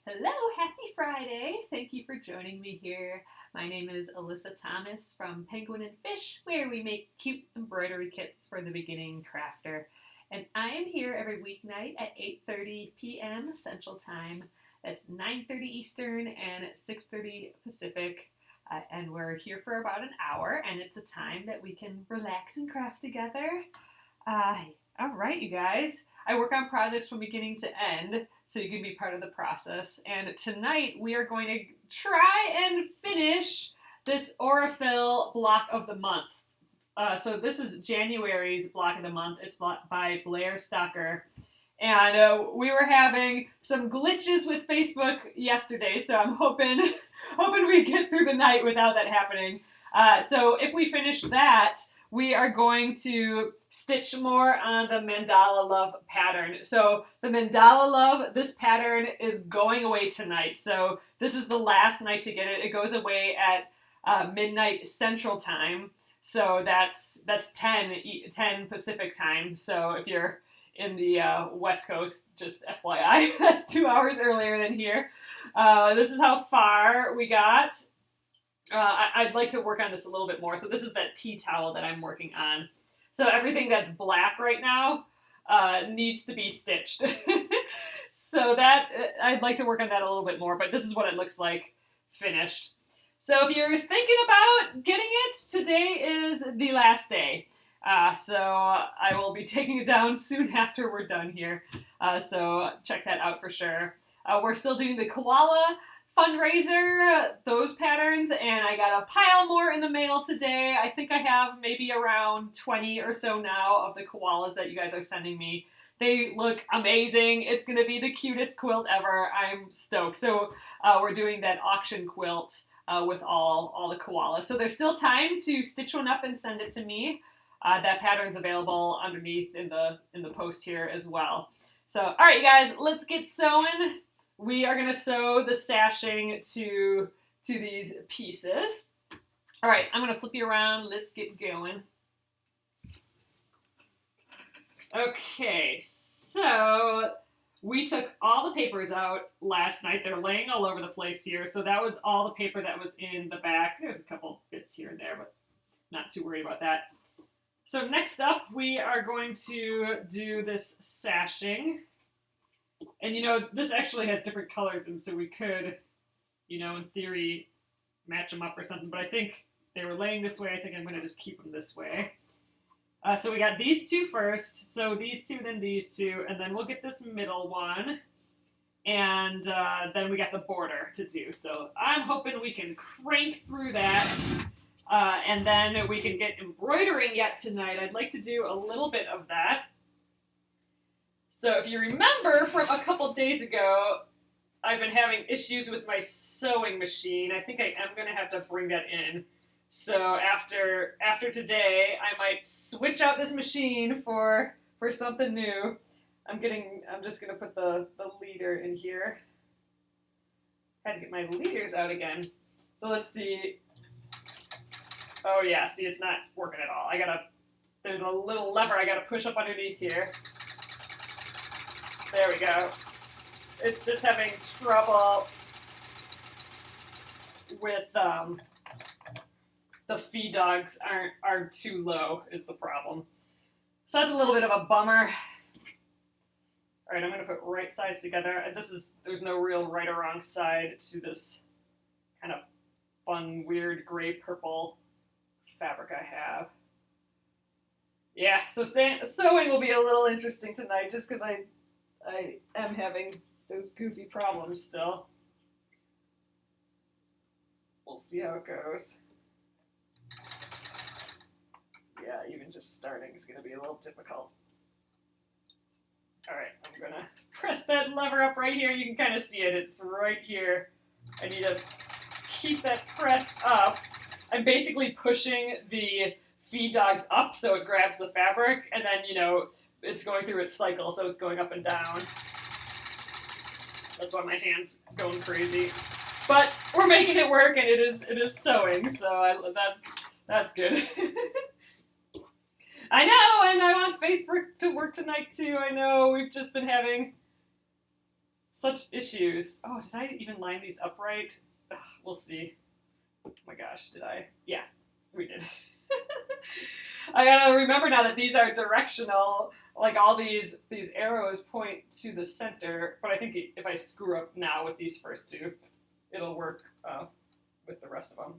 Hello, happy Friday. Thank you for joining me here. My name is Alyssa Thomas from Penguin and Fish, where we make cute embroidery kits for the beginning crafter. And I am here every weeknight at 8:30 p.m. Central Time. That's 9:30 Eastern and 6:30 Pacific. And we're here for about an hour, and it's a time that we can relax and craft together. Uh, all right, you guys. I work on projects from beginning to end, so you can be part of the process. And tonight we are going to try and finish this Aurifil Block of the Month. So this is January's Block of the Month. It's by Blair Stocker. And we were having some glitches with Facebook yesterday, so I'm hoping we get through the night without that happening. So if we finish that, we are going to stitch more on the Mandala Love pattern. So the Mandala Love, this pattern is going away tonight. So this is the last night to get it. It goes away at midnight Central Time. So that's 10 Pacific Time. So if you're in the West Coast, just FYI, that's 2 hours earlier than here. This is how far we got. I'd like to work on this a little bit more. So this is that tea towel that I'm working on. So everything that's black right now needs to be stitched. So that I'd like to work on that a little bit more, but this is what it looks like finished. So if you're thinking about getting it, today is the last day. So I will be taking it down soon after we're done here. So check that out for sure. We're still doing the koala fundraiser, those patterns, and I got a pile more in the mail today. I think I have maybe around 20 or so now of the koalas that you guys are sending me. They look amazing. It's going to be the cutest quilt ever. I'm stoked. So we're doing that auction quilt with all the koalas. So there's still time to stitch one up and send it to me. That pattern's available underneath in the post here as well. So, all right, you guys, let's get sewing. We are going to sew the sashing to these pieces. All right, I'm going to flip you around. Let's get going. Okay, so we took all the papers out last night. They're laying all over the place here. So that was all the paper that was in the back. There's a couple bits here and there, but not too worried about that. So next up, we are going to do this sashing. And, this actually has different colors, and so we could, in theory, match them up or something. But I think they were laying this way. I think I'm going to just keep them this way. So we got these two first. So these two, then these two. And then we'll get this middle one. And then we got the border to do. So I'm hoping we can crank through that. And then we can get embroidering yet tonight. I'd like to do a little bit of that. So if you remember from a couple days ago, I've been having issues with my sewing machine. I think I am going to have to bring that in. So after today, I might switch out this machine for something new. I'm just going to put the leader in here. Had to get my leaders out again. So let's see. Oh yeah, see, it's not working at all. There's a little lever I got to push up underneath here. There we go. It's just having trouble with the feed dogs aren't too low is the problem. So that's a little bit of a bummer. All right, I'm going to put right sides together. There's no real right or wrong side to this kind of fun, weird gray purple fabric I have. Yeah, so sewing will be a little interesting tonight just because I am having those goofy problems still. We'll see how it goes. Yeah, even just starting is going to be a little difficult. All right, I'm going to press that lever up right here. You can kind of see it. It's right here. I need to keep that pressed up. I'm basically pushing the feed dogs up so it grabs the fabric, and then, it's going through its cycle, so it's going up and down. That's why my hand's going crazy. But we're making it work, and it is sewing, so that's good. I know, and I want Facebook to work tonight too. I know we've just been having such issues. Oh, did I even line these up right? Ugh, we'll see. Oh my gosh, did I? Yeah, we did. I gotta remember now that these are directional. Like all these arrows point to the center, but I think if I screw up now with these first two, it'll work with the rest of them.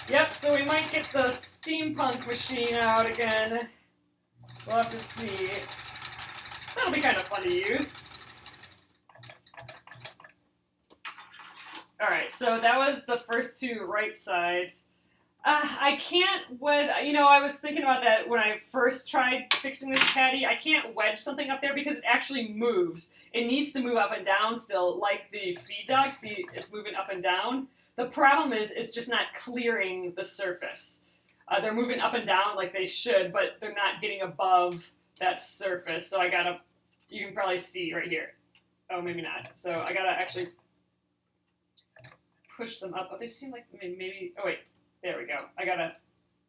Yep, so we might get the steampunk machine out again. We'll have to see. That'll be kind of fun to use. Alright, so that was the first two right sides. I can't I was thinking about that when I first tried fixing this patty. I can't wedge something up there because it actually moves. It needs to move up and down still, like the feed dog. See, it's moving up and down. The problem is it's just not clearing the surface. They're moving up and down like they should, but they're not getting above that surface. So you can probably see right here. Oh, maybe not. So I gotta actually push them up. Oh, they seem like maybe, oh wait, there we go. I gotta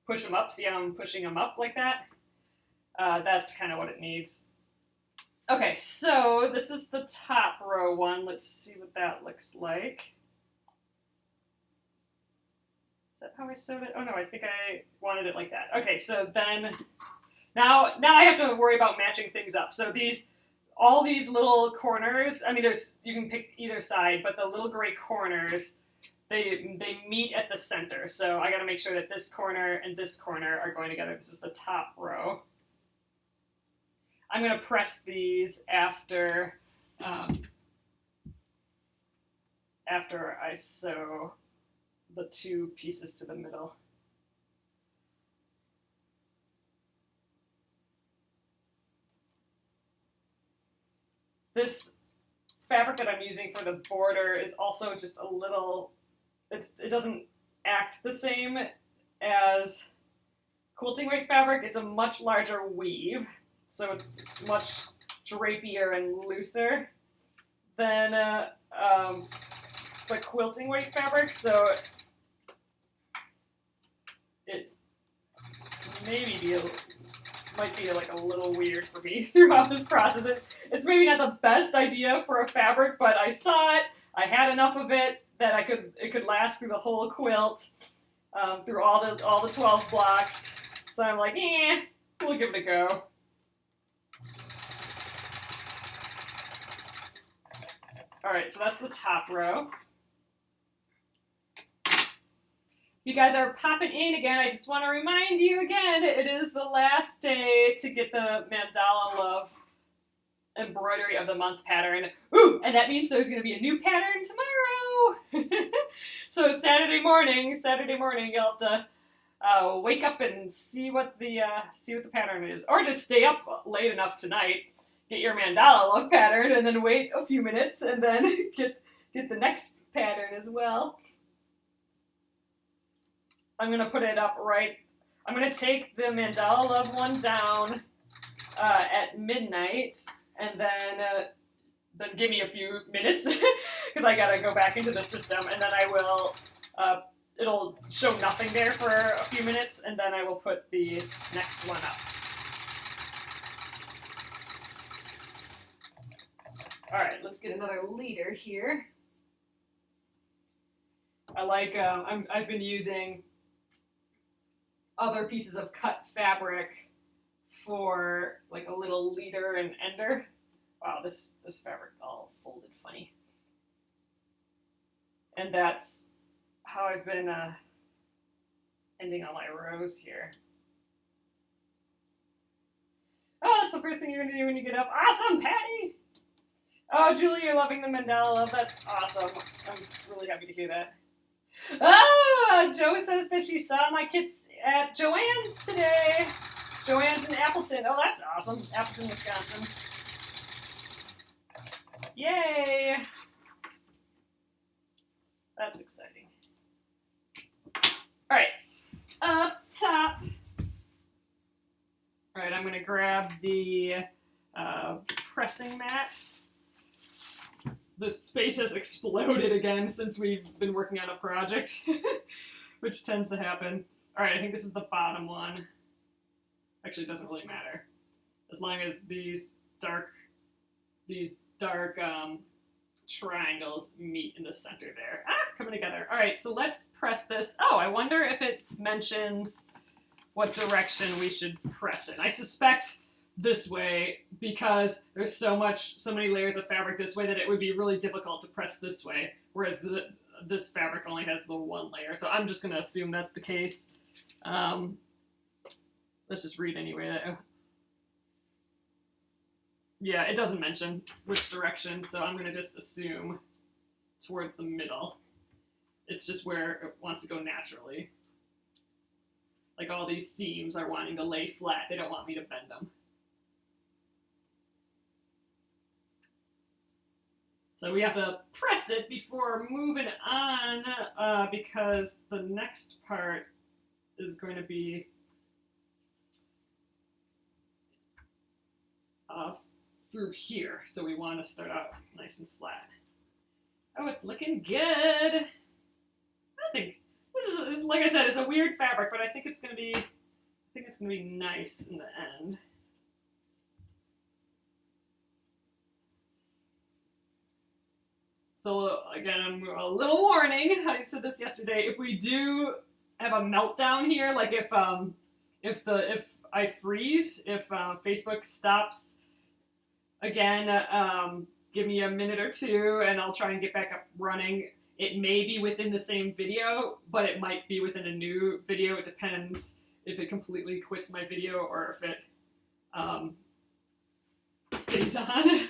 push them up. See how I'm pushing them up like that? That's kind of what it needs. Okay, so this is the top row one. Let's see what that looks like. Is that how I sewed it? Oh no, I think I wanted it like that. Okay, so then now I have to worry about matching things up. So all these little corners, I mean, you can pick either side, but the little gray corners, they meet at the center. So I got to make sure that this corner and this corner are going together. This is the top row. I'm going to press these after I sew the two pieces to the middle. This fabric that I'm using for the border is also just a little, it doesn't act the same as quilting weight fabric. It's a much larger weave, so it's much drapier and looser than the quilting weight fabric, so it might be like a little weird for me throughout this process. It's maybe not the best idea for a fabric, but I saw it. I had enough of it that it could last through the whole quilt, through all the 12 blocks. So I'm like, we'll give it a go. All right, so that's the top row. You guys are popping in again. I just want to remind you again, it is the last day to get the Mandala Love Embroidery of the Month pattern. Ooh, and that means there's going to be a new pattern tomorrow. So Saturday morning, you'll have to wake up and see what the pattern is, or just stay up late enough tonight, get your Mandala Love pattern, and then wait a few minutes, and then get the next pattern as well. I'm going to put it up right. I'm going to take the Mandala Love one down at midnight, and then give me a few minutes because I got to go back into the system, and then I will, it'll show nothing there for a few minutes, and then I will put the next one up. All right, let's get another leader here. I like, I've been using other pieces of cut fabric for like a little leader and ender. Wow, this fabric's all folded funny. And that's how I've been ending all my rows here. Oh, that's the first thing you're gonna do when you get up. Awesome, Patty! Oh, Julie, you're loving the Mandala Love. That's awesome. I'm really happy to hear that. Oh, Joe says that she saw my kits at Joann's today. Joann's in Appleton. Oh, that's awesome. Appleton, Wisconsin. Yay! That's exciting. All right, up top. All right, I'm going to grab the pressing mat. The space has exploded again since we've been working on a project, which tends to happen. All right, I think this is the bottom one. Actually, it doesn't really matter. As long as these dark triangles meet in the center there. Coming together. All right, so let's press this. Oh, I wonder if it mentions what direction we should press it. I suspect this way because there's so many layers of fabric this way that it would be really difficult to press this way, whereas this fabric only has the one layer. So I'm just going to assume that's the case. Let's just read anyway. Yeah, it doesn't mention which direction, so I'm going to just assume towards the middle. It's just where it wants to go naturally. Like all these seams are wanting to lay flat. They don't want me to bend them. So we have to press it before moving on because the next part is going to be through here. So we want to start out nice and flat. Oh, it's looking good. I think this is like I said, it's a weird fabric, but I think it's going to be nice in the end. So again, a little warning. I said this yesterday. If we do have a meltdown here, like if I freeze, if Facebook stops again, give me a minute or two, and I'll try and get back up running. It may be within the same video, but it might be within a new video. It depends if it completely quits my video or if it stays on.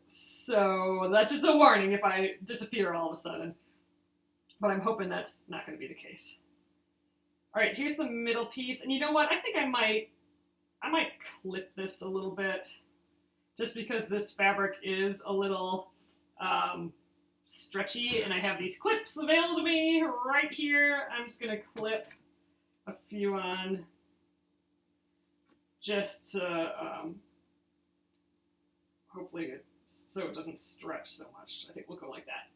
So that's just a warning if I disappear all of a sudden. But I'm hoping that's not going to be the case. All right, here's the middle piece. And you know what? I think I might clip this a little bit just because this fabric is a little stretchy and I have these clips available to me right here. I'm just going to clip a few on just to hopefully so it doesn't stretch so much. I think we'll go like that.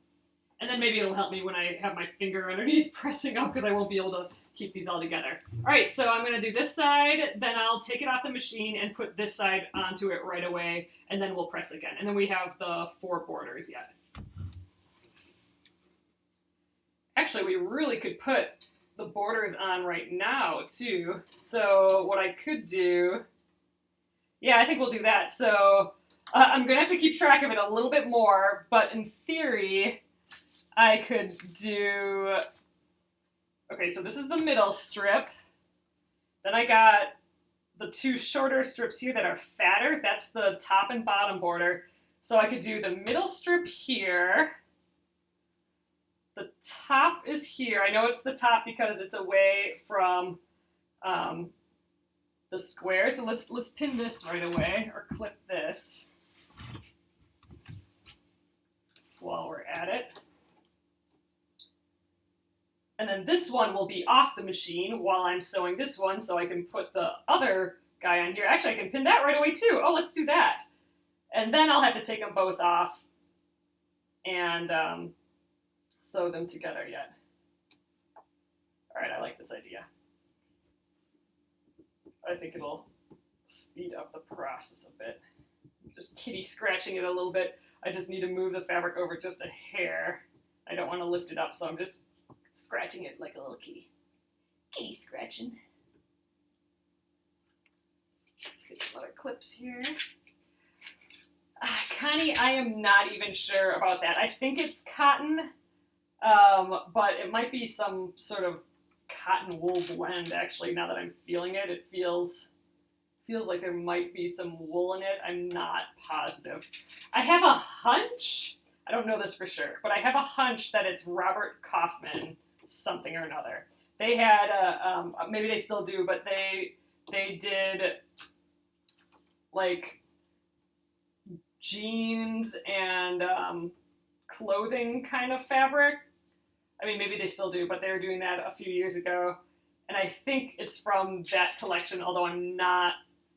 And then maybe it'll help me when I have my finger underneath pressing up because I won't be able to keep these all together. All right, so I'm going to do this side, then I'll take it off the machine and put this side onto it right away, and then we'll press again. And then we have the 4 borders yet. Actually, we really could put the borders on right now, too. So what I could do, yeah, I think we'll do that. So I'm going to have to keep track of it a little bit more, but in theory, I could do, okay, so this is the middle strip. Then I got the 2 shorter strips here that are fatter. That's the top and bottom border. So I could do the middle strip here. The top is here. I know it's the top because it's away from the square. So let's pin this right away or clip this while we're at it. And then this one will be off the machine while I'm sewing this one so I can put the other guy on here. Actually, I can pin that right away too. Oh, let's do that. And then I'll have to take them both off and sew them together yet. All right, I like this idea. I think it'll speed up the process a bit. Just kitty scratching it a little bit. I just need to move the fabric over just a hair. I don't want to lift it up, so I'm just scratching it like a little kitty. Kitty scratching. Get some other clips here. Connie, I am not even sure about that. I think it's cotton, but it might be some sort of cotton wool blend, actually, now that I'm feeling it. It feels like there might be some wool in it. I'm not positive. I have a hunch, I don't know this for sure, but I have a hunch that it's Robert Kaufman something or another. They had maybe they still do, but they did like jeans and clothing kind of fabric. I mean, maybe they still do, but they were doing that a few years ago. And I think it's from that collection, although I'm not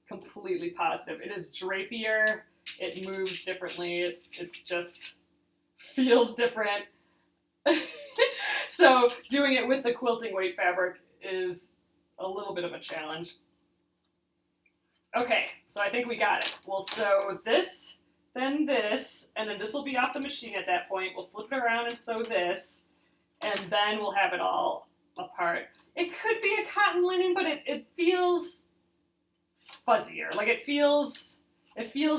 completely positive. It is drapier. It moves differently. It's just feels different. So doing it with the quilting weight fabric is a little bit of a challenge. Okay, so I think we got it. We'll sew this, then this, and then this will be off the machine at that point. We'll flip it around and sew this, and then we'll have it all apart. It could be a cotton linen, but it feels fuzzier. Like it feels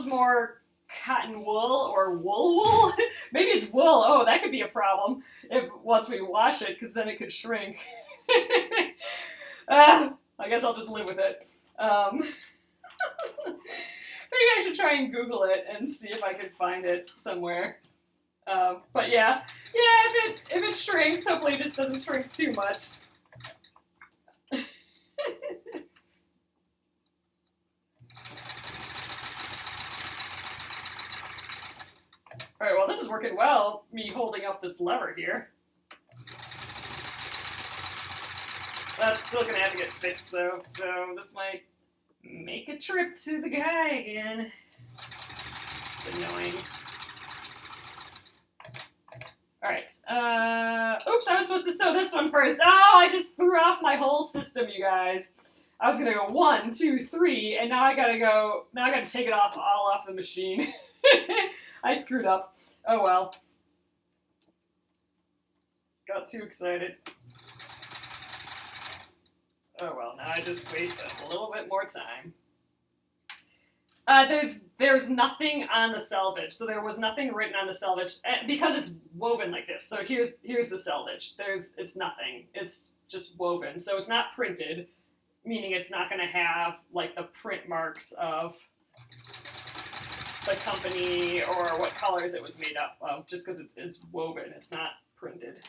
more cotton wool or wool. Maybe it's wool. Oh, that could be a problem if once we wash it, because then it could shrink. I guess I'll just live with it. Maybe I should try and Google it and see if I can find it somewhere. But yeah, if it shrinks, hopefully it just doesn't shrink too much. All right, well, this is working well, me holding up this lever here. That's still gonna have to get fixed though, so this might make a trip to the guy again. It's annoying. Alright, oops, I was supposed to sew this one first. Oh, I just threw off my whole system, you guys. I was gonna go 1, 2, 3, and now I gotta take it all off the machine. I screwed up. Oh well. Got too excited. Oh well, now I just wasted a little bit more time. There's nothing on the selvage, so there was nothing written on the selvage because it's woven like this. So here's the selvage. It's nothing. It's just woven, so it's not printed, meaning it's not going to have like the print marks of the company or what colors it was made up of, just because it's woven. It's not printed.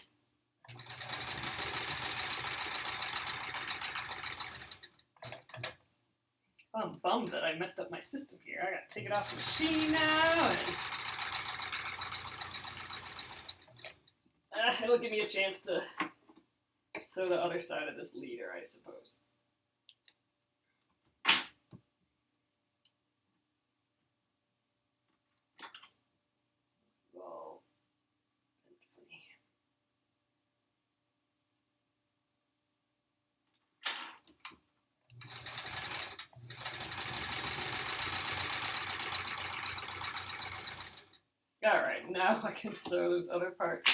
I'm bummed that I messed up my system here. I gotta take it off the machine now, and it'll give me a chance to sew the other side of this leader, I suppose. Alright, now I can sew those other parts.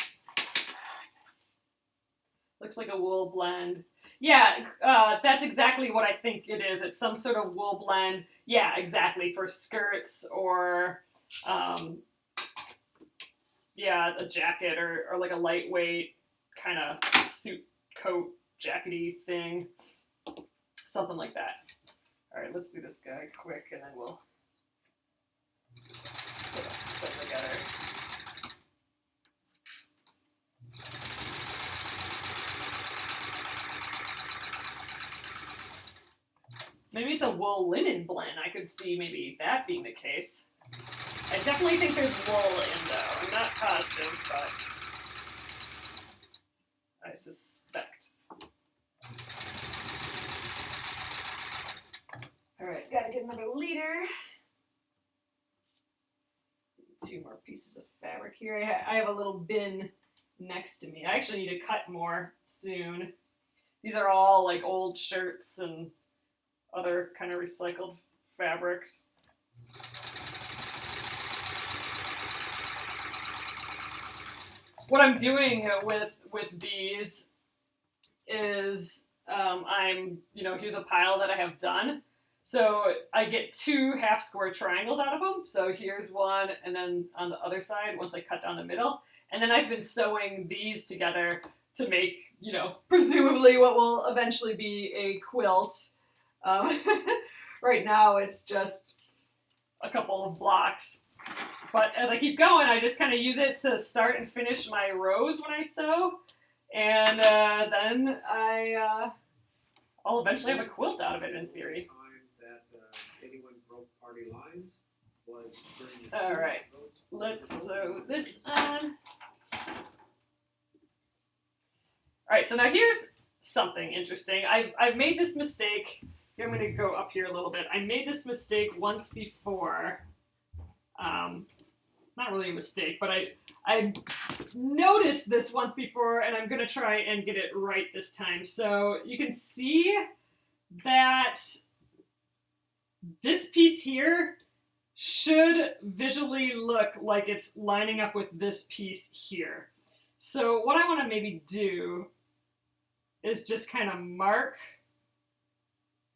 Looks like a wool blend. Yeah, that's exactly what I think it is. It's some sort of wool blend. Yeah, exactly, for skirts or, yeah, a jacket or like a lightweight kind of suit coat jackety thing. Something like that. Alright, let's do this guy quick and then we'll put them together. Maybe it's a wool linen blend. I could see maybe that being the case. I definitely think there's wool in though. I'm not positive, but I suspect. Alright, gotta get another leader. 2 more pieces of fabric here. I have a little bin next to me. I actually need to cut more soon. These are all like old shirts and other kind of recycled fabrics. What I'm doing with these is here's a pile that I have done. So I get 2 half square triangles out of them. So here's one, and then on the other side, once I cut down the middle. And then I've been sewing these together to make, presumably what will eventually be a quilt. Right now it's just a couple of blocks. But as I keep going, I just kind of use it to start and finish my rows when I sew. And then I'll eventually have a quilt out of it in theory. All right, let's sew this on. All right, so now here's something interesting. I've made this mistake. Here, I'm going to go up here a little bit. I made this mistake once before. Not really a mistake, but I noticed this once before, and I'm going to try and get it right this time. So you can see that this piece here should visually look like it's lining up with this piece here. So what I want to maybe do is just kind of mark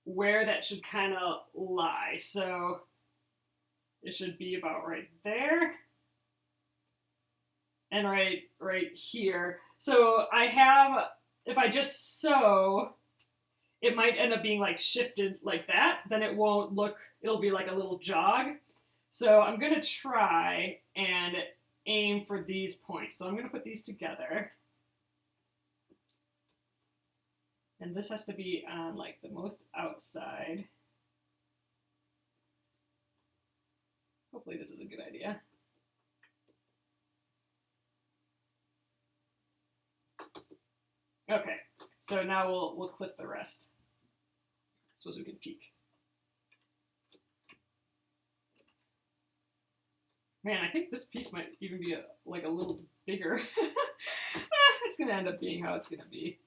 where that should kind of lie. So it should be about right there and right here. So I have, if I just sew, it might end up being like shifted like that. Then it won't look, it'll be like a little jog. So I'm gonna try and aim for these points. So I'm gonna put these together. And this has to be on like the most outside. Hopefully this is a good idea. Okay, so now we'll clip the rest. I suppose we can peek. Man, I think this piece might even be like a little bigger. It's gonna end up being how it's gonna be.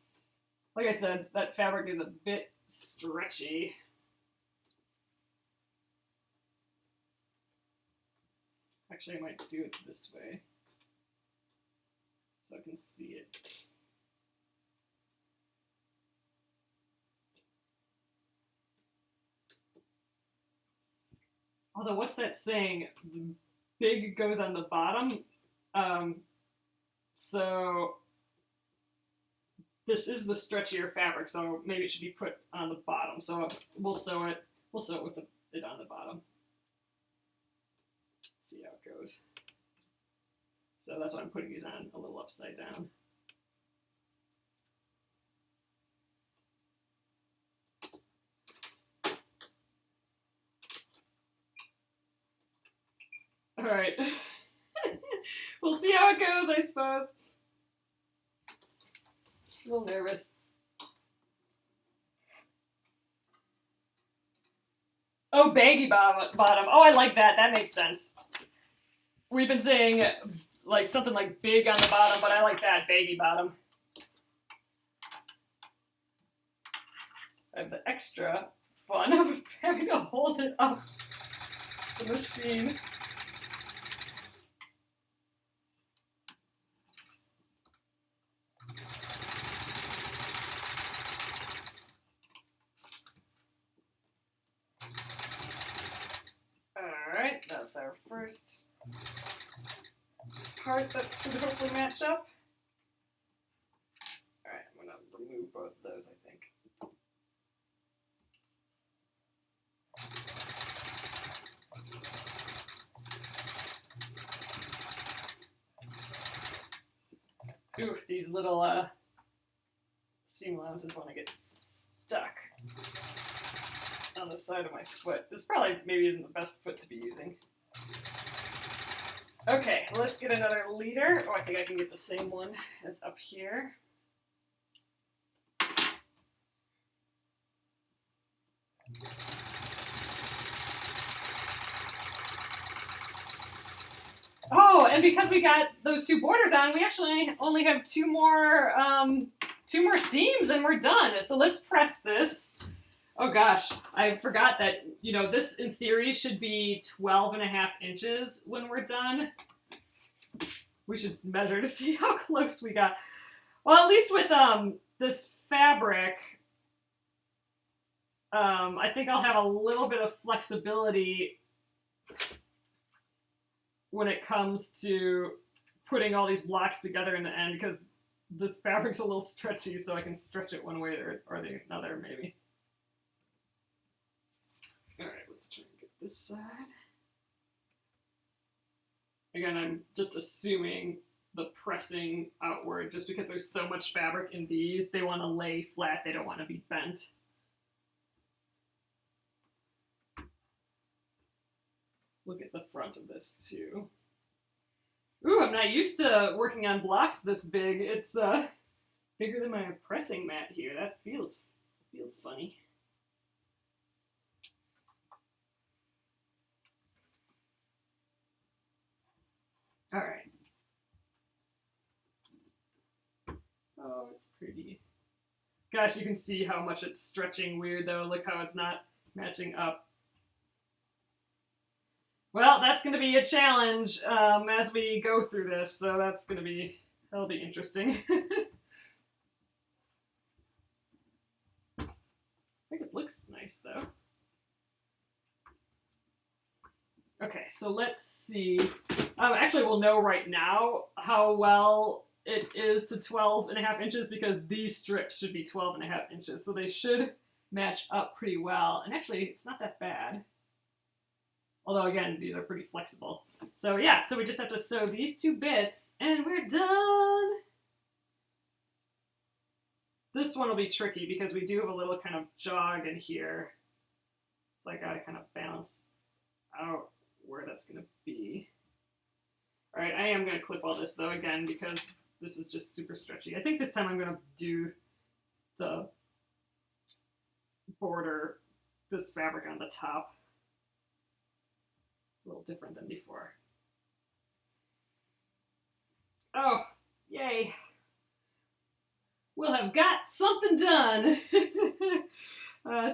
Like I said, that fabric is a bit stretchy. Actually, I might do it this way so I can see it. Although, what's that saying? Big goes on the bottom. So this is the stretchier fabric, so maybe it should be put on the bottom. So we'll sew it with it on the bottom. See how it goes. So that's why I'm putting these on a little upside down. All right. We'll see how it goes, I suppose. A little nervous. Oh, baggy bottom. Oh, I like that. That makes sense. We've been saying like something like big on the bottom, but I like that, baggy bottom. I have the extra fun of having to hold it up the machine. Alright, that's our first part that should hopefully match up. Alright, I'm going to remove both of those, I think. Oof, these little seam allowances want to get stuck on the side of my foot. This probably maybe isn't the best foot to be using. Okay, let's get another leader. Oh, I think I can get the same one as up here. Oh, and because we got those two borders on, we actually only have two more seams and we're done. So let's press this. Oh gosh, I forgot that, you know, this in theory should be 12.5 inches when we're done. We should measure to see how close we got. Well, at least with this fabric, I think I'll have a little bit of flexibility when it comes to putting all these blocks together in the end, because this fabric's a little stretchy, so I can stretch it one way or the other, maybe. All right, let's try and get this side. Again, I'm just assuming the pressing outward, just because there's so much fabric in these, they want to lay flat, they don't want to be bent. Look at the front of this too. Ooh, I'm not used to working on blocks this big. It's bigger than my pressing mat here. That feels funny. All right. Oh, it's pretty. Gosh, you can see how much it's stretching weird though. Look how it's not matching up. Well, that's going to be a challenge as we go through this, so that'll be interesting. I think it looks nice, though. Okay, so let's see. Actually, we'll know right now how well it is to 12.5 inches because these strips should be 12.5 inches, so they should match up pretty well. And actually, it's not that bad. Although, again, these are pretty flexible. So, yeah, so we just have to sew these 2 bits, and we're done. This one will be tricky because we do have a little kind of jog in here. So I gotta kind of balance out where that's gonna be. All right, I am gonna clip all this though again because this is just super stretchy. I think this time I'm gonna do the border, this fabric on the top. A little different than before. Oh, yay. We'll have got something done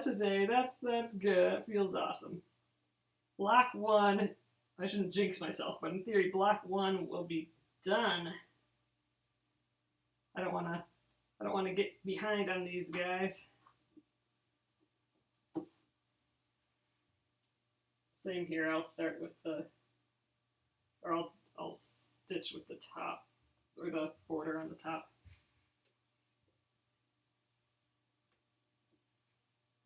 today. That's good. That feels awesome. Block 1, I shouldn't jinx myself, but in theory, block 1 will be done. I don't want to get behind on these guys. Same here. I'll start with I'll stitch with the top or the border on the top.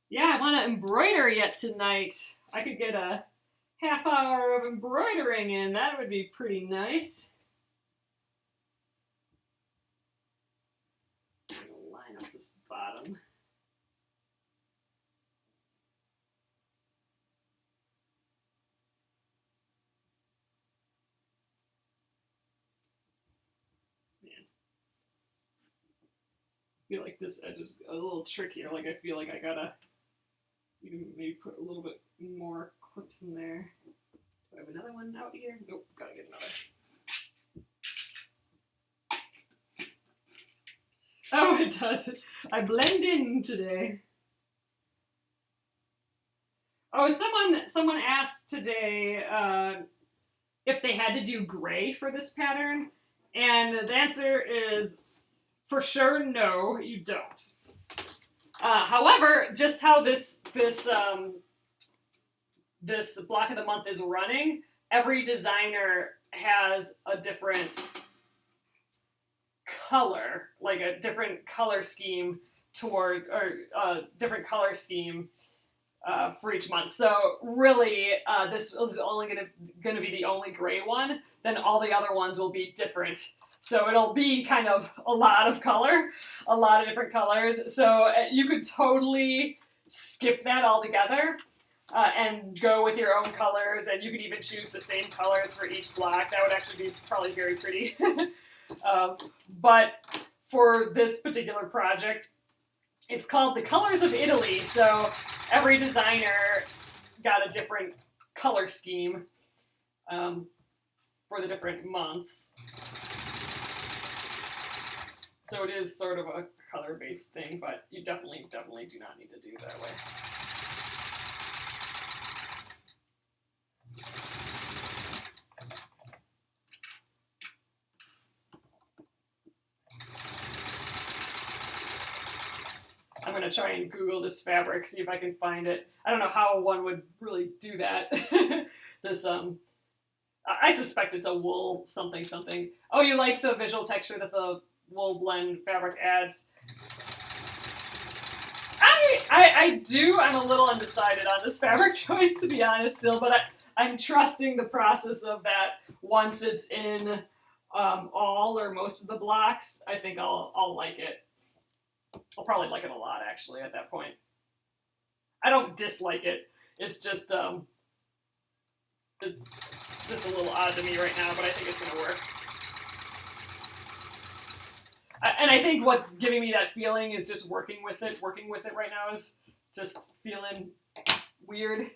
Yeah, I want to embroider yet tonight. I could get a half hour of embroidering in. That would be pretty nice. I'm going to line up this bottom. Man. I feel like this edge is a little trickier. Like I feel like I gotta maybe put a little bit more clips in there. Do I have another one out here? Nope, gotta get another. Oh, it does. I blend in today. Oh, someone asked today if they had to do gray for this pattern, and the answer is for sure no, you don't. However, just how this block of the month is running, every designer has a different color, like a different color scheme for each month. So really, this is only going to be the only gray one. Then all the other ones will be different. So it'll be kind of a lot of color, a lot of different colors. So you could totally skip that altogether and go with your own colors. And you could even choose the same colors for each block. That would actually be probably very pretty. But for this particular project, it's called The Colors of Italy. So every designer got a different color scheme for the different months. So it is sort of a color-based thing, but you definitely do not need to do it that way. I'm going to try and Google this fabric, see if I can find it. I don't know how one would really do that. I suspect it's a wool something. Oh, you like the visual texture that the wool blend fabric adds? I do. I'm a little undecided on this fabric choice, to be honest, still, but I'm trusting the process of that. Once it's in all or most of the blocks, I think I'll like it. I'll probably like it a lot, actually, at that point. I don't dislike it. It's just a little odd to me right now, but I think it's going to work. And I think what's giving me that feeling is just working with it. Working with it right now is just feeling weird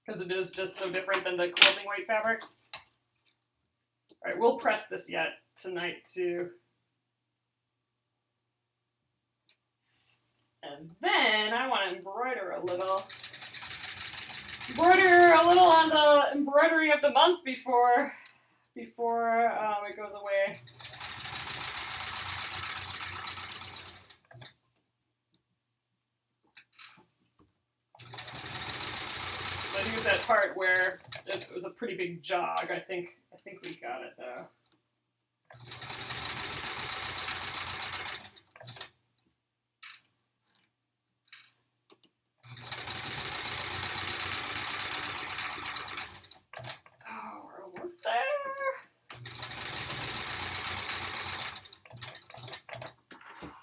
because it is just so different than the quilting weight fabric. All right, we'll press this yet tonight too. And then I want to embroider a a little on the embroidery of the month before it goes away. So I think it's that part where it was a pretty big jog. I think we got it though. Oh, we're almost there.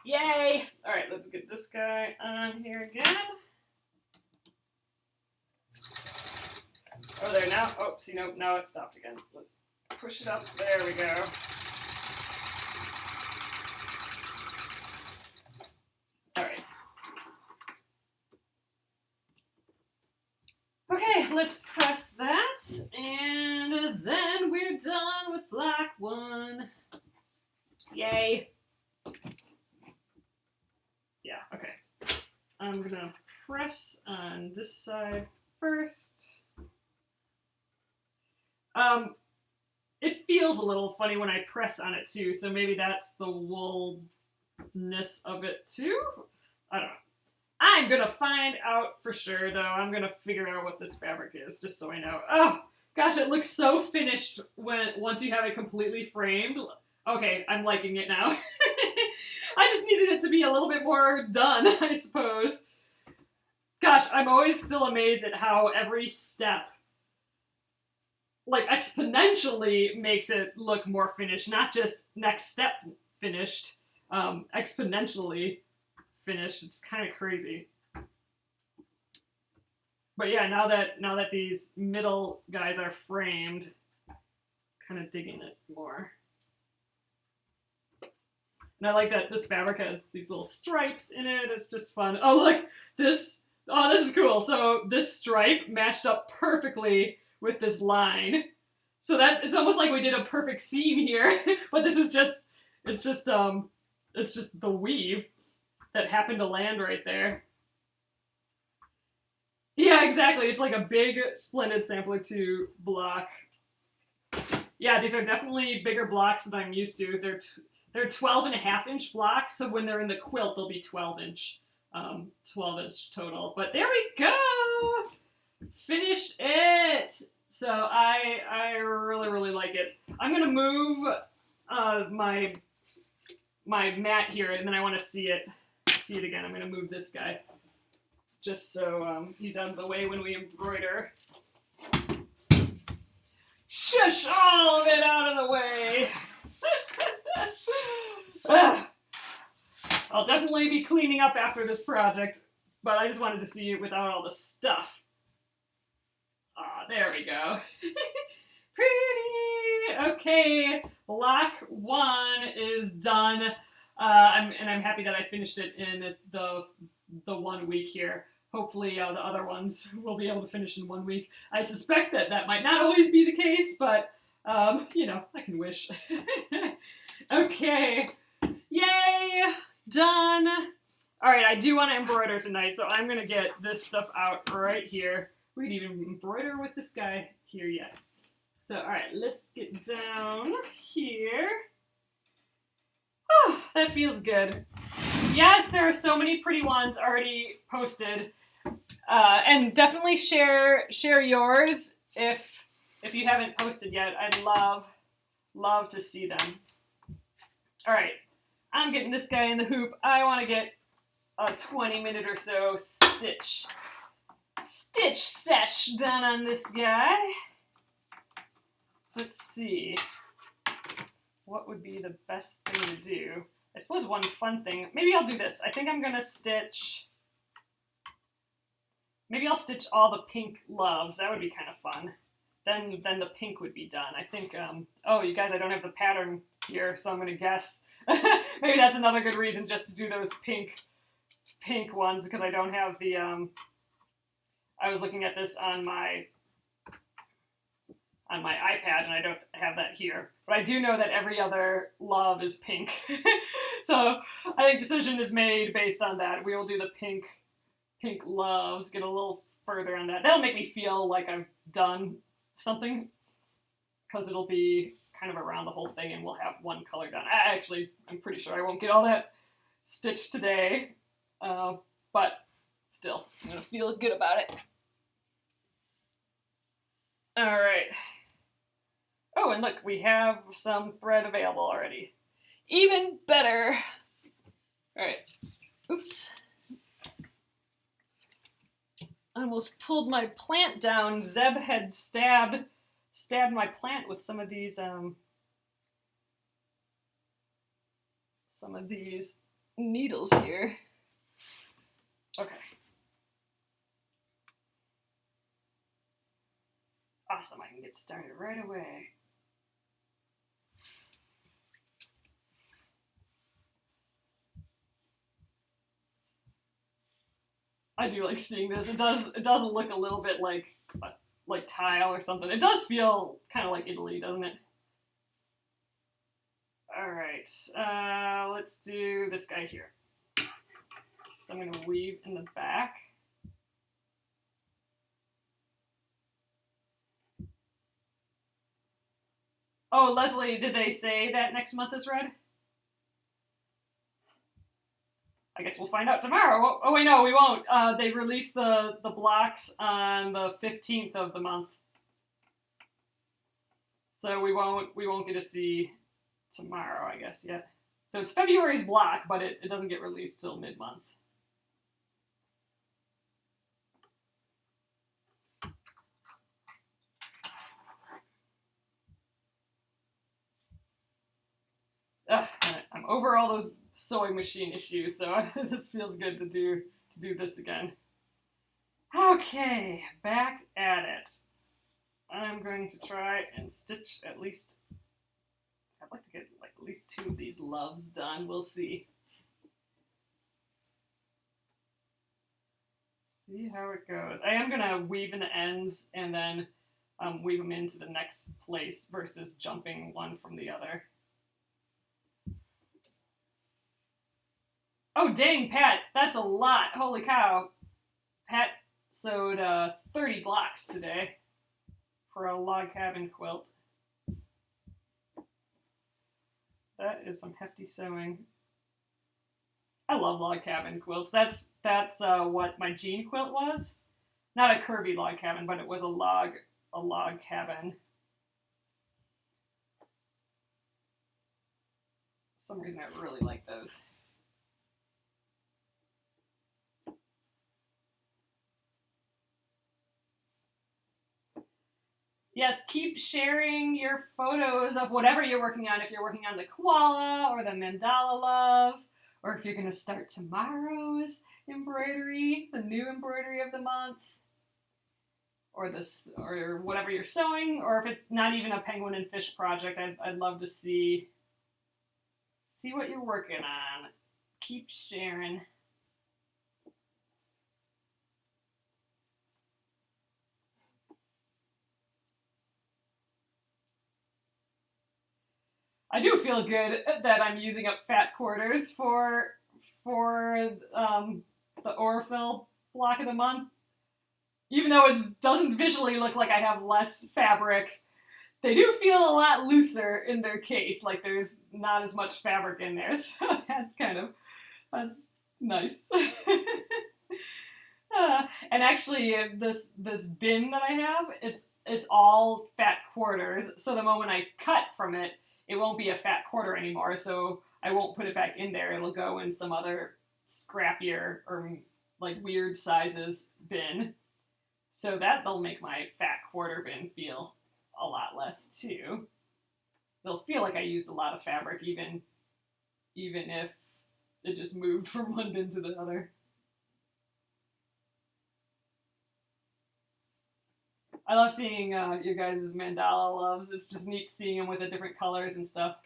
Yay! All right, let's get this guy on here again. Oh, there now. Oh, see, no, now it stopped again. Let's push it up. There we go. All right. Okay, let's press that, and then we're done with block 1. Yay. Yeah, okay. I'm gonna press on this side first. It feels a little funny when I press on it too, so maybe that's the woolness of it too? I don't know. I'm gonna find out for sure though. I'm gonna figure out what this fabric is, just so I know. Oh, gosh, it looks so finished once you have it completely framed. Okay, I'm liking it now. I just needed it to be a little bit more done, I suppose. Gosh, I'm always still amazed at how every step like exponentially makes it look more finished, not just next step finished, exponentially finished. It's kind of crazy. But yeah, now that these middle guys are framed, kind of digging it more. And I like that this fabric has these little stripes in it. It's just fun. Oh, look, this. Oh, this is cool. So this stripe matched up perfectly with this line. So it's almost like we did a perfect seam here, but this is it's just the weave that happened to land right there. Yeah, exactly. It's like a big splendid sampler 2 block. Yeah, these are definitely bigger blocks than I'm used to. They're 12.5-inch blocks, so when they're in the quilt, they'll be 12-inch. 12-inch total. But there we go! Finished it! So I really, really like it. I'm gonna move my mat here, and then I want to see it again. I'm gonna move this guy just so he's out of the way when we embroider. Shush all of it out of the way. I'll definitely be cleaning up after this project, but I just wanted to see it without all the stuff. Ah, there we go. Pretty! Okay, block 1 is done. I'm happy that I finished it in the 1 week here. Hopefully the other ones will be able to finish in 1 week. I suspect that might not always be the case, but, you know, I can wish. Okay. Yay! Done! Alright, I do want to embroider tonight, so I'm going to get this stuff out right here. We can even embroider with this guy here yet. So, alright, let's get down here. Oh, that feels good. Yes, there are so many pretty ones already posted. And definitely share yours if you haven't posted yet. I'd love to see them. Alright, I'm getting this guy in the hoop. I want to get a 20-minute or so stitch sesh done on this guy. Let's see. What would be the best thing to do? I suppose one fun thing, maybe I'll do this. I think I'm gonna stitch, maybe I'll stitch all the pink loves. That would be kind of fun. Then the pink would be done. I think, oh, you guys, I don't have the pattern here, so I'm gonna guess. Maybe that's another good reason just to do those pink ones, because I don't have the, I was looking at this on my iPad, and I don't have that here. But I do know that every other love is pink. So I think decision is made based on that. We will do the pink loves, get a little further on that. That'll make me feel like I've done something, because it'll be kind of around the whole thing and we'll have one color done. I'm pretty sure I won't get all that stitched today, but still, I'm gonna feel good about it. All right. Oh, and look, we have some thread available already. Even better. All right. Oops. I almost pulled my plant down. Zeb had stabbed my plant with some of these needles here. Okay. Awesome, I can get started right away. I do like seeing this. It does look a little bit like tile or something. It does feel kind of like Italy, doesn't it? All right, let's do this guy here. So I'm going to weave in the back. Oh, Leslie, did they say that next month is red? I guess we'll find out tomorrow. Oh wait, no, we won't. They release the blocks on the 15th of the month, so we won't get to see tomorrow, I guess, yet. So it's February's block, but it doesn't get released till mid-month. I'm over all those sewing machine issues, so this feels good to do this again. Okay, back at it. I'm going to try and stitch at least, I'd like to get like at least 2 of these loves done. We'll see. See how it goes. I am gonna weave in the ends and then weave them into the next place versus jumping one from the other. Oh, dang, Pat, that's a lot. Holy cow. Pat sewed 30 blocks today for a log cabin quilt. That is some hefty sewing. I love log cabin quilts. That's what my jean quilt was. Not a curvy log cabin, but it was a log cabin. For some reason I really like those. Yes, keep sharing your photos of whatever you're working on. If you're working on the koala or the mandala love, or if you're going to start tomorrow's embroidery, the new embroidery of the month, or whatever you're sewing, or if it's not even a penguin and fish project, I'd love to see what you're working on. Keep sharing. I do feel good that I'm using up fat quarters for the Aurifil block of the month. Even though it doesn't visually look like I have less fabric, they do feel a lot looser in their case, like there's not as much fabric in there, so that's nice. And actually, this bin that I have, it's all fat quarters, so the moment I cut from it, it won't be a fat quarter anymore, so I won't put it back in there. It'll go in some other scrappier or like weird sizes bin. So that'll make my fat quarter bin feel a lot less too. It'll feel like I used a lot of fabric even if it just moved from one bin to the other. I love seeing your guys' mandala loves. It's just neat seeing them with the different colors and stuff.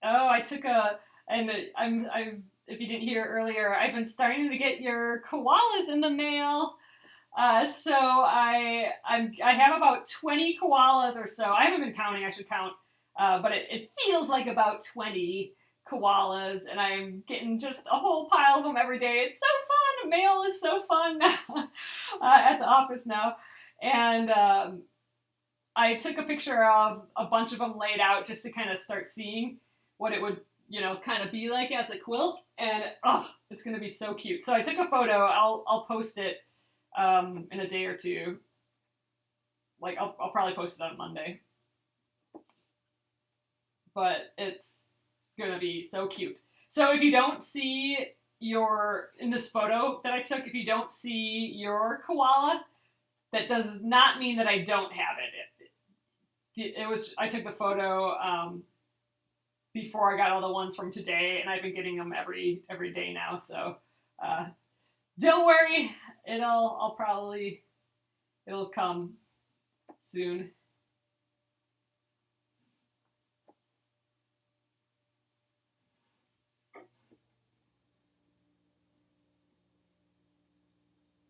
Oh, I took if you didn't hear earlier, I've been starting to get your koalas in the mail. So I have about 20 koalas or so. I haven't been counting. I should count, but it feels like about 20 koalas, and I'm getting just a whole pile of them every day. It's so fun. Mail is so fun at the office now, and I took a picture of a bunch of them laid out just to kind of start seeing what it would, kind of be like as a quilt, and it's gonna be so cute. So I took a photo. I'll post it in a day or two. Like I'll probably post it on Monday, but it's gonna be so cute. So if you don't see in this photo that I took, if you don't see your koala, that does not mean that I don't have it. It was, I took the photo before I got all the ones from today, and I've been getting them every day now. So don't worry, it'll come soon.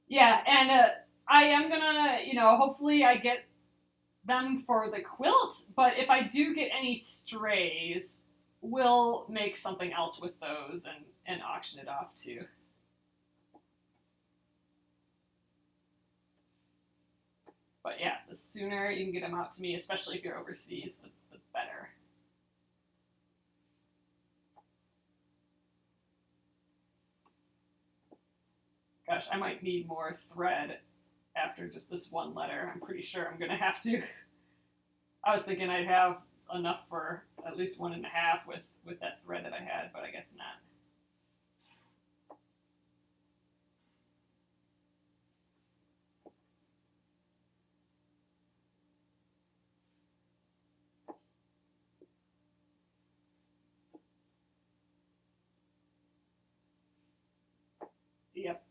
Yeah, and I am gonna, hopefully I get them for the quilt, but if I do get any strays, we'll make something else with those and auction it off too. But yeah, the sooner you can get them out to me, especially if you're overseas, the better. Gosh, I might need more thread after just this one letter. I'm pretty sure I'm gonna have to. I was thinking I'd have enough for at least 1.5 with that thread that I had, but I guess not. Yep.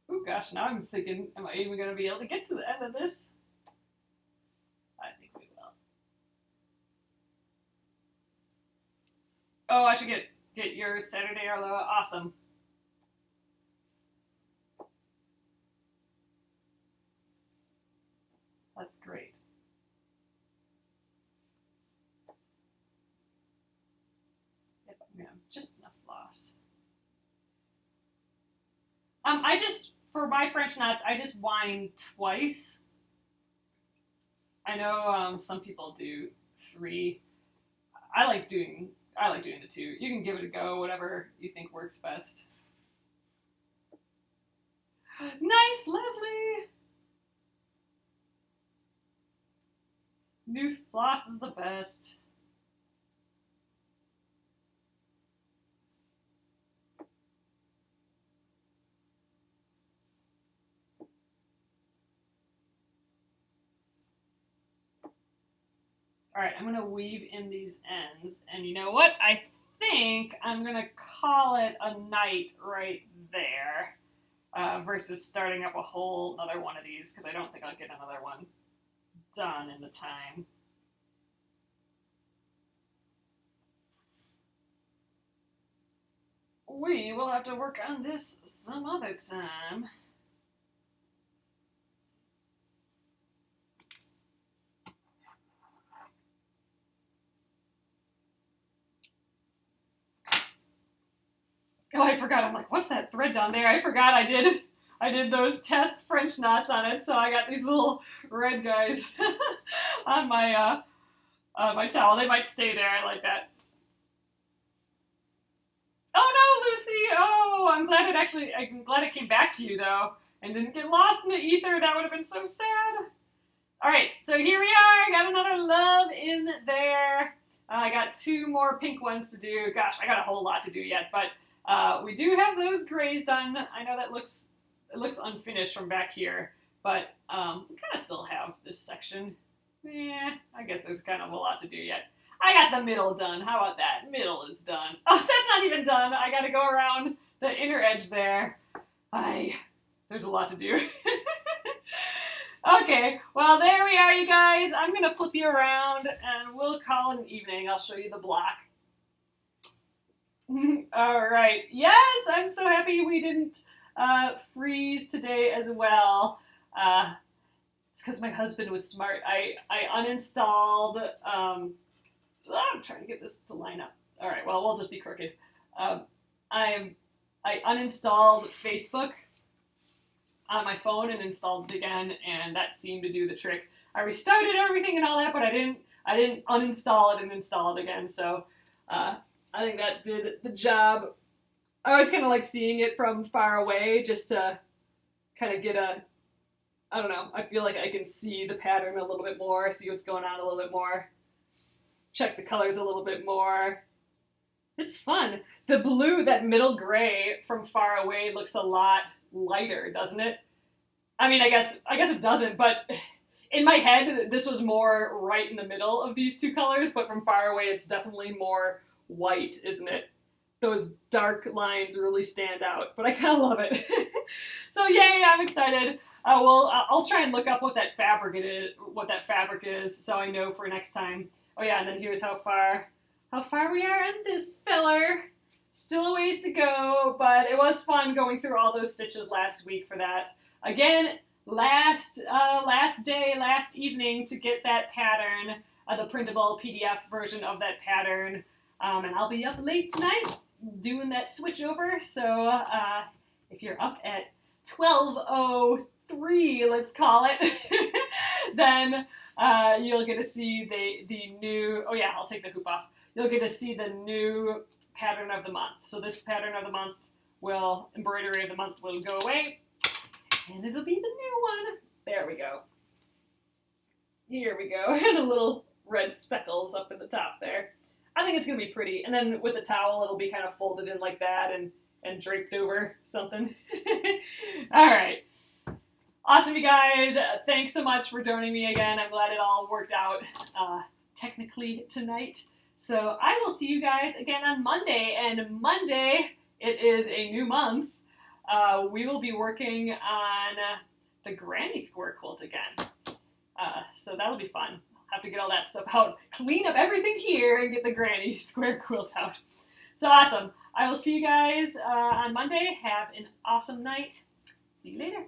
Oh gosh, now I'm thinking, am I even going to be able to get to the end of this? I think we will. Oh, I should get yours Saturday, Arlo. Awesome. That's great. Yep, I'm gonna have just enough floss. For my French knots, I just wind twice. I know some people do 3. I like doing the 2. You can give it a go, whatever you think works best. Nice, Leslie! New floss is the best. All right, I'm going to weave in these ends. And you know what? I think I'm going to call it a night right there versus starting up a whole other one of these because I don't think I'll get another one done in the time. We will have to work on this some other time. Oh, I forgot. I'm like, what's that thread down there? I forgot I did those test French knots on it, so I got these little red guys on my my towel. They might stay there. I like that. Oh no, Lucy! Oh, I'm glad it came back to you though, and didn't get lost in the ether. That would have been so sad. All right, so here we are. Got another love in there. I got 2 more pink ones to do. Gosh, I got a whole lot to do yet, but we do have those grays done. I know that looks unfinished from back here, but we kind of still have this section. I guess there's kind of a lot to do yet. I got the middle done. How about that? Middle is done. Oh, that's not even done. I got to go around the inner edge there. There's a lot to do. Okay, well, there we are, you guys. I'm going to flip you around, and we'll call it an evening. I'll show you the block. All right. Yes, I'm so happy we didn't freeze today as well. It's because my husband was smart. I uninstalled. I'm trying to get this to line up. All right, well, we'll just be crooked. I uninstalled Facebook on my phone and installed it again, and that seemed to do the trick. I restarted everything and all that, but I didn't uninstall it and install it again. So I think that did the job. I always kind of like seeing it from far away just to kind of get a, I don't know, I feel like I can see the pattern a little bit more, see what's going on a little bit more, check the colors a little bit more. It's fun. The blue, that middle gray from far away looks a lot lighter, doesn't it? I mean, I guess it doesn't, but in my head, this was more right in the middle of these two colors, but from far away, it's definitely more white, isn't it? Those dark lines really stand out, but I kind of love it. So yay, I'm excited. I'll try and look up what that fabric is, so I know for next time. Oh yeah, and then here's how far we are in this filler. Still a ways to go, but it was fun going through all those stitches last week for that. Again, last evening to get that pattern, the printable PDF version of that pattern, and I'll be up late tonight doing that switch over. So if you're up at 12:03, let's call it, then you'll get to see the new. Oh yeah, I'll take the hoop off. You'll get to see the new pattern of the month. So this pattern of the month embroidery of the month will go away, and it'll be the new one. There we go. Here we go. And a little red speckles up in the top there. I think it's going to be pretty. And then with the towel, it'll be kind of folded in like that and draped over something. All right. Awesome, you guys. Thanks so much for joining me again. I'm glad it all worked out technically tonight. So I will see you guys again on Monday. And Monday, it is a new month. We will be working on the granny square quilt again. So that'll be fun. Have to get all that stuff out, clean up everything here, and get the granny square quilt out. So awesome. I will see you guys on Monday. Have an awesome night. See you later.